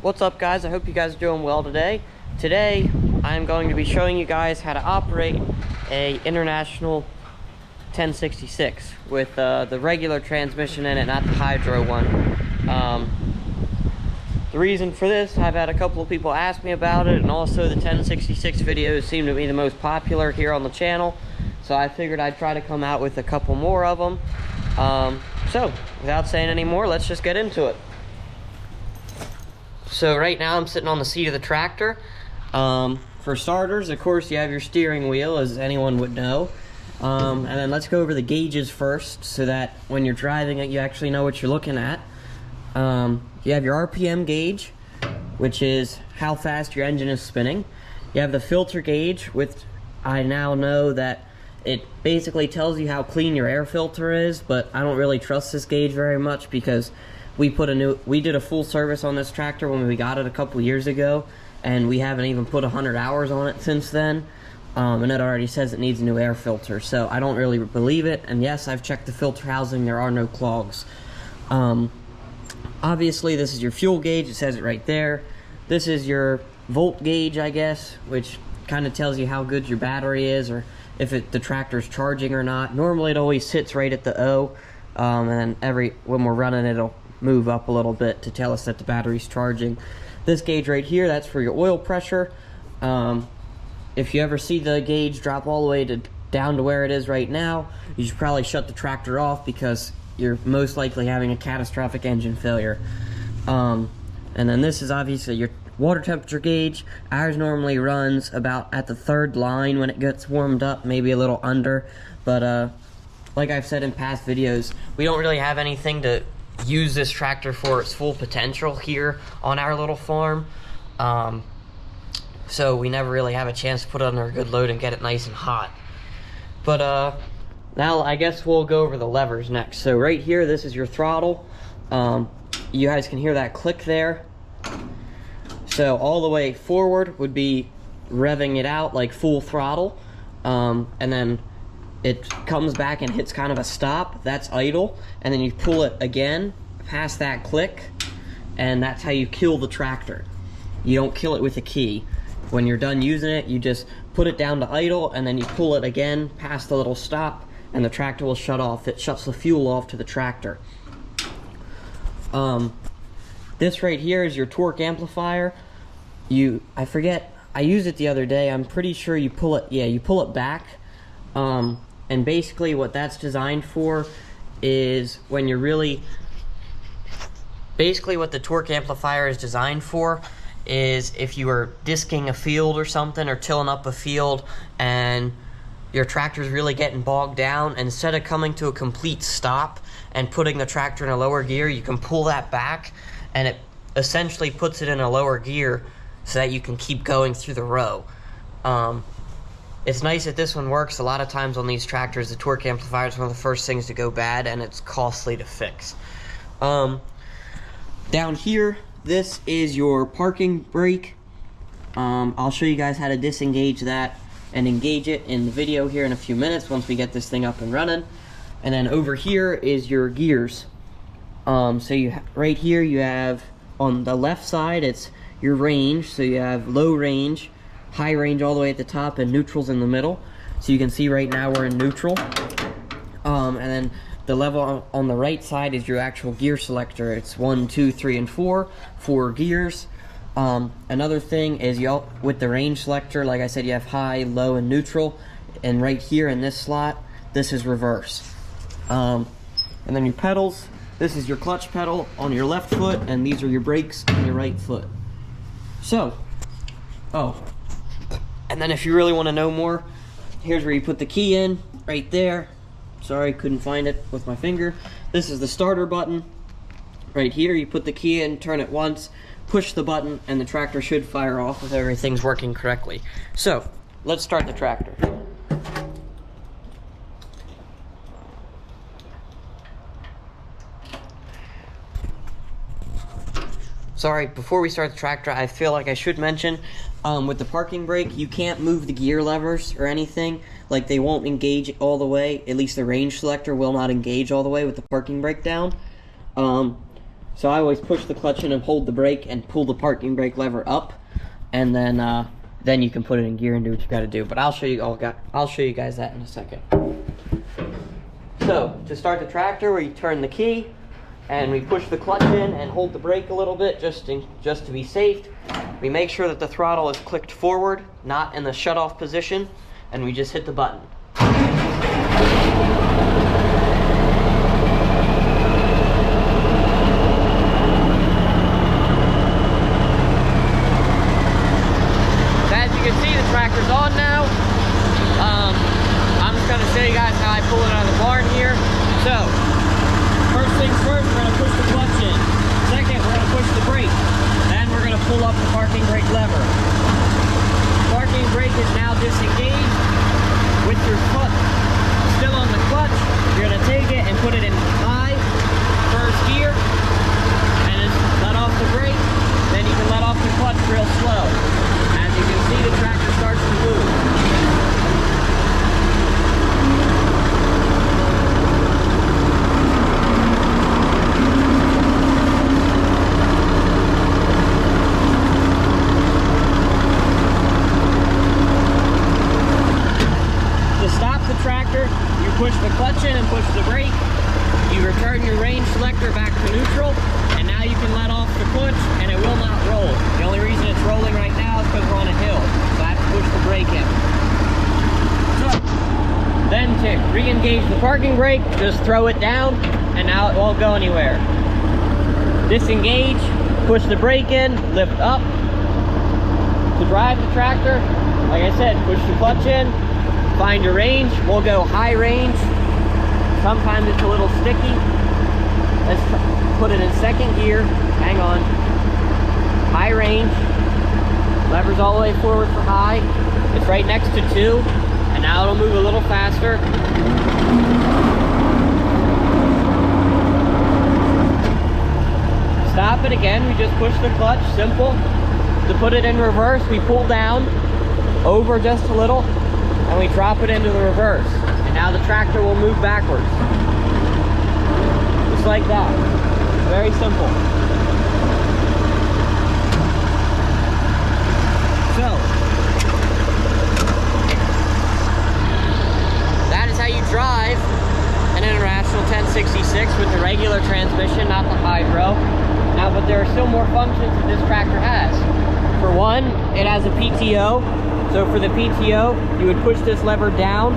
What's up, guys? I hope you guys are doing well today. Today I'm going to be showing you guys how to operate a International 1066 with the regular transmission in it, not the hydro one. The reason for this, I've had a couple of people ask me about it, and also the 1066 videos seem to be the most popular here on the channel, so I figured I'd try to come out with a couple more of them. So without saying any more, let's just get into it. So right now I'm sitting on the seat of the tractor. For starters, of course, you have your steering wheel, as anyone would know. And then let's go over the gauges first, so that when you're driving it, you actually know what you're looking at. You have your RPM gauge, which is how fast your engine is spinning. You have the filter gauge, which I now know that it basically tells you how clean your air filter is, but I don't really trust this gauge very much because we did a full service on this tractor when we got it a couple years ago, and we haven't even put 100 hours on it since then. And it already says it needs a new air filter, so I don't really believe it. And yes, I've checked the filter housing, there are no clogs. Obviously this is your fuel gauge, it says it right there. This is your volt gauge, I guess, which kind of tells you how good your battery is, or if the tractor's charging or not. Normally it always sits right at the O, and then when we're running it'll move up a little bit to tell us that the battery's charging. This gauge right here, that's for your oil pressure. If you ever see the gauge drop all the way down to where it is right now, you should probably shut the tractor off because you're most likely having a catastrophic engine failure. And then this is obviously your water temperature gauge. Ours normally runs about at the third line when it gets warmed up, maybe a little under, but like I've said in past videos, we don't really have anything to use this tractor for its full potential here on our little farm, so we never really have a chance to put it under a good load and get it nice and hot. But now I guess we'll go over the levers next. So right here, this is your throttle. You guys can hear that click there. So all the way forward would be revving it out like full throttle, and then it comes back and hits kind of a stop. That's idle, and then you pull it again past that click, and that's how you kill the tractor. You don't kill it with a key. When you're done using it, you just put it down to idle, and then you pull it again past the little stop, and the tractor will shut off. It shuts the fuel off to the tractor. This right here is your torque amplifier. I forget, I used it the other day. I'm pretty sure you pull it, yeah, you pull it back. And basically what that's designed for is when you're basically what the torque amplifier is designed for is if you were disking a field or something, or tilling up a field, and your tractor's really getting bogged down, and instead of coming to a complete stop and putting the tractor in a lower gear, you can pull that back, and it essentially puts it in a lower gear so that you can keep going through the row. It's nice that this one works. A lot of times on these tractors, the torque amplifier is one of the first things to go bad, and it's costly to fix. Down here, this is your parking brake. I'll show you guys how to disengage that and engage it in the video here in a few minutes once we get this thing up and running. And then over here is your gears. So right here you have, on the left side, it's your range. So you have low range, high range all the way at the top, and neutral's in the middle. So you can see right now we're in neutral. And then the level on the right side is your actual gear selector. It's 1, 2, 3, and 4 gears. Another thing is with the range selector, like I said, you have high, low, and neutral. And right here in this slot, this is reverse. And then your pedals, this is your clutch pedal on your left foot, and these are your brakes on your right foot. So, and then if you really want to know more, here's where you put the key in, right there. Sorry, couldn't find it with my finger. This is the starter button. Right here, you put the key in, turn it once, push the button, and the tractor should fire off if everything's working correctly. So, let's start the tractor. Sorry, before we start the tractor, I feel like I should mention, with the parking brake, you can't move the gear levers or anything. Like, they won't engage all the way. At least the range selector will not engage all the way with the parking brake down. So I always push the clutch in and hold the brake and pull the parking brake lever up, and then you can put it in gear and do what you got to do. But I'll show you guys that in a second. So to start the tractor, we turn the key and we push the clutch in and hold the brake a little bit just to be safe. We make sure that the throttle is clicked forward, not in the shut-off position, and we just hit the button. Tractor's on now. I'm just going to show you guys how I pull it out of the barn here. So, first things first, we're going to push the clutch in. Second, we're going to push the brake. Then we're going to pull up the parking brake lever. The parking brake is now disengaged. With your foot still on the clutch, you're going to take it and put it in high, first gear, and just let off the brake. Then you can let off the clutch real slow. As you can see, the tractor starts to move. To stop the tractor, you push the clutch in and push the brake. You return your range selector back to neutral, and now you can let off the clutch and it will not roll. The only reason it's rolling right now is because we're on a hill, so I have to push the brake in. So, then to re-engage the parking brake, just throw it down and now it won't go anywhere. Disengage, push the brake in, lift up. To drive the tractor, like I said, push the clutch in, find your range. We'll go high range. Sometimes it's a little sticky. Let's put it in second gear. Hang on. High range. Lever's all the way forward for high. It's right next to 2. And now it'll move a little faster. Stop it again. We just push the clutch. Simple. To put it in reverse, we pull down over just a little and we drop it into the reverse. And now the tractor will move backwards. Just like that. Very simple. So, that is how you drive an International 1066 with the regular transmission, not the hydro. Now, but there are still more functions that this tractor has. For one, it has a PTO. So for the PTO, you would push this lever down.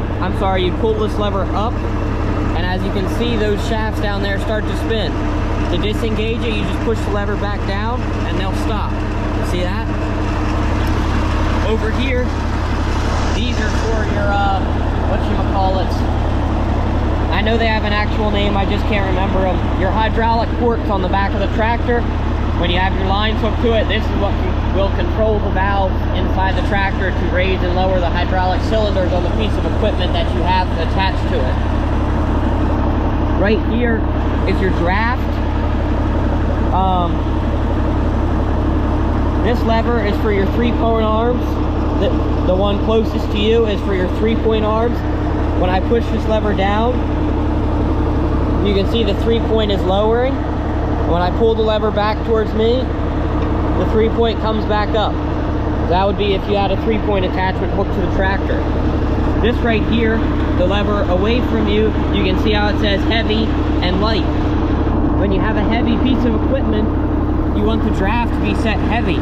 You'd pull this lever up. And as you can see, those shafts down there start to spin. To disengage it, you just push the lever back down and they'll stop. See that? Over here, these are for your, whatchamacallits. I know they have an actual name, I just can't remember them. Your hydraulic ports on the back of the tractor. When you have your lines hooked to it, this is what will control the valves inside the tractor to raise and lower the hydraulic cylinders on the piece of equipment that you have attached to it. Right here is your draft. This lever is for your 3-point arms. The one closest to you is for your 3-point arms. When I push this lever down, you can see the 3-point is lowering. When I pull the lever back towards me, the 3-point comes back up. That would be if you had a 3-point attachment hooked to the tractor. This right here, the lever away from you, you can see how it says heavy and light. When you have a heavy piece of equipment, you want the draft to be set heavy.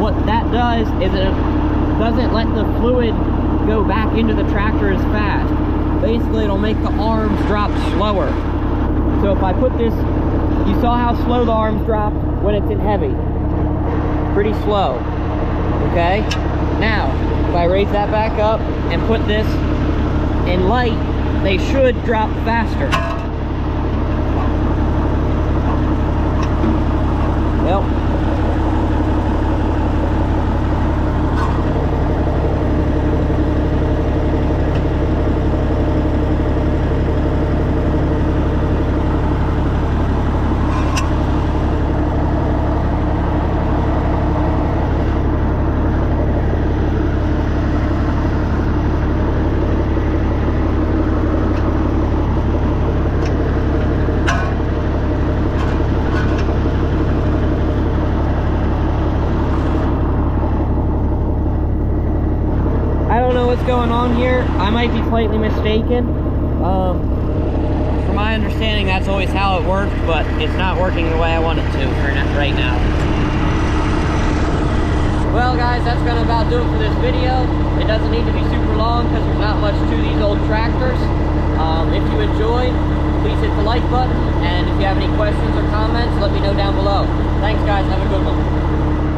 What that does is it doesn't let the fluid go back into the tractor as fast. Basically, it'll make the arms drop slower. So if I put this, you saw how slow the arms drop when it's in heavy. Pretty slow, okay? Now, if I raise that back up and put this in light, they should drop faster. Well, what's going on here. I might be slightly mistaken. From my understanding, that's always how it worked, but it's not working the way I want it to right now. Well, guys, that's going to about do it for this video. It doesn't need to be super long because there's not much to these old tractors. If you enjoyed, please hit the like button, and if you have any questions or comments, let me know down below. Thanks, guys. Have a good one.